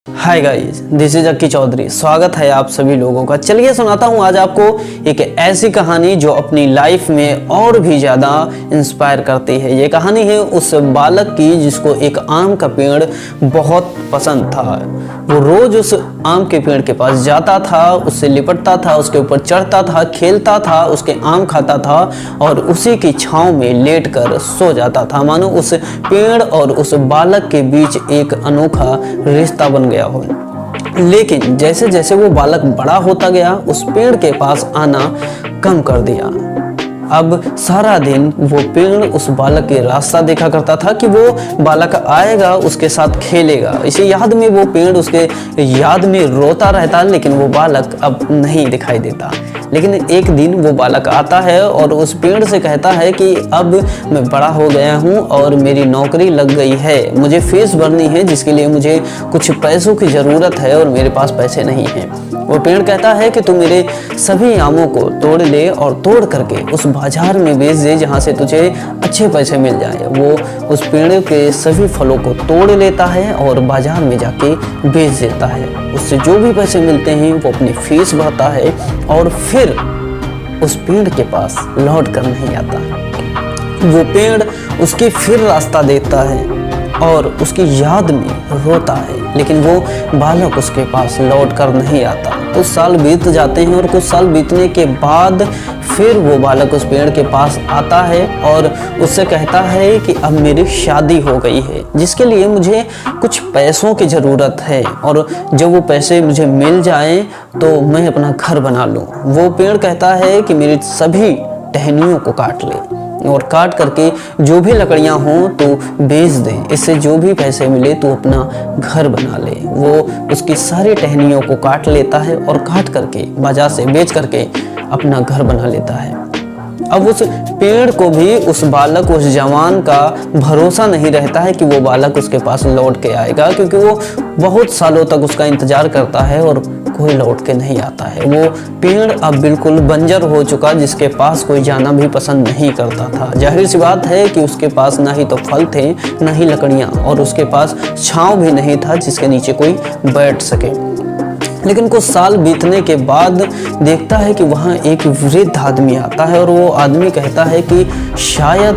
Hi guys, this is अक्की चौधरी। स्वागत है आप सभी लोगों का। चलिए सुनाता हूँ आज आपको एक ऐसी कहानी जो अपनी लाइफ में और भी ज़्यादा इंस्पायर करती है। ये कहानी है उस बालक की जिसको एक आम का पेड़ बहुत पसंद था। वो रोज़ उस आम के पेड़ के पास जाता था, उससे लिपटता था, उसके ऊपर चढ़ता था, खेलता था, उसके आम खाता था और उसी की छाँव में लेटकर सो जाता था। मानो उस पेड़ और उस बालक के बीच एक अनोखा रिश्ता बन गया हो। लेकिन जैसे जैसे वो बालक बड़ा होता गया, उस पेड़ के पास आना कम कर दिया। अब सारा दिन वो पेड़ उस बालक के रास्ता देखा करता था कि वो बालक आएगा, उसके साथ खेलेगा। इसी याद में वो पेड़ उसके याद में रोता रहता, लेकिन वो बालक अब नहीं दिखाई देता। लेकिन एक दिन वो बालक आता है और उस पेड़ से कहता है कि अब मैं बड़ा हो गया हूँ और मेरी नौकरी लग गई है, मुझे फीस भरनी है जिसके लिए मुझे कुछ पैसों की ज़रूरत है और मेरे पास पैसे नहीं हैं। वो पेड़ कहता है कि तू मेरे सभी आमों को तोड़ ले और तोड़ करके उस बाजार में बेच दे जहाँ से तुझे अच्छे पैसे मिल जाए। वो उस पेड़ के सभी फलों को तोड़ लेता है और बाजार में जाके बेच देता है। उससे जो भी पैसे मिलते हैं वो अपनी फीस भरता है और फिर उस पेड़ के पास लौट कर नहीं आता। वो पेड़ उसकी फिर रास्ता देखता है और उसकी याद में रोता है, लेकिन वो बालक उसके पास लौट कर नहीं आता। कुछ साल बीत जाते हैं और कुछ साल बीतने के बाद फिर वो बालक उस पेड़ के पास आता है और उससे कहता है कि अब मेरी शादी हो गई है जिसके लिए मुझे कुछ पैसों की ज़रूरत है और जब वो पैसे मुझे मिल जाएं तो मैं अपना घर बना लूं। वो पेड़ कहता है कि मेरी सभी टहनियों को काट ले और काट करके जो भी लकड़ियां हों तो बेच दे, इससे जो भी पैसे मिले तो अपना घर बना ले। वो उसकी सारी टहनियों को काट लेता है और काट करके बाजार से बेच करके अपना घर बना लेता है। अब उस पेड़ को भी उस बालक, उस जवान का भरोसा नहीं रहता है कि वो बालक उसके पास लौट के आएगा, क्योंकि वो बहुत सालों तक उसका इंतजार करता है और कोई लौट के नहीं आता है। वो पेड़ अब बिल्कुल बंजर हो चुका, जिसके पास कोई जाना भी पसंद नहीं करता था। जाहिर सी बात है कि उसके पास ना ही तो फल थे, ना ही लकड़ियाँ, और उसके पास छाँव भी नहीं था जिसके नीचे कोई बैठ सके। लेकिन कुछ साल बीतने के बाद देखता है कि वहाँ एक वृद्ध आदमी आता है और वो आदमी कहता है कि शायद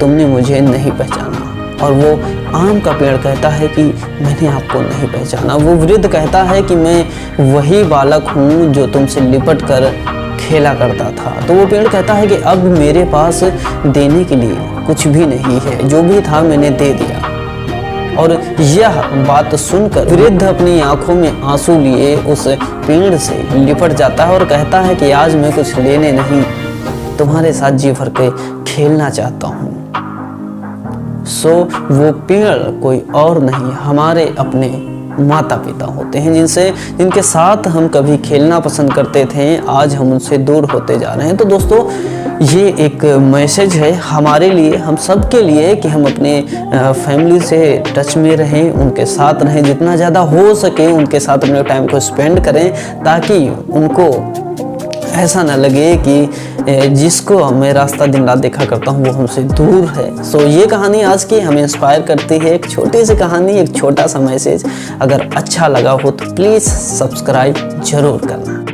तुमने मुझे नहीं पहचाना। और वो आम का पेड़ कहता है कि मैंने आपको नहीं पहचाना। वो वृद्ध कहता है कि मैं वही बालक हूँ जो तुमसे लिपट कर खेला करता था। तो वो पेड़ कहता है कि अब मेरे पास देने के लिए कुछ भी नहीं है, जो भी था मैंने दे दिया। और यह बात सुनकर वृद्ध अपनी आंखों में आंसू लिए उस पेड़ से लिपट जाता है और कहता है कि आज मैं कुछ लेने नहीं, तुम्हारे साथ जी भर के खेलना चाहता हूँ। वो पेड़ कोई और नहीं, हमारे अपने माता पिता होते हैं, जिनके साथ हम कभी खेलना पसंद करते थे, आज हम उनसे दूर होते जा रहे हैं। तो दोस्तों, ये एक मैसेज है हमारे लिए, हम सब के लिए, कि हम अपने फैमिली से टच में रहें, उनके साथ रहें, जितना ज़्यादा हो सके उनके साथ अपने टाइम को स्पेंड करें, ताकि उनको ऐसा ना लगे कि जिसको मैं रास्ता दिन रात देखा करता हूँ वो हमसे दूर है। ये कहानी आज की हमें इंस्पायर करती है। एक छोटी सी कहानी, एक छोटा सा मैसेज। अगर अच्छा लगा हो तो प्लीज़ सब्सक्राइब जरूर करना।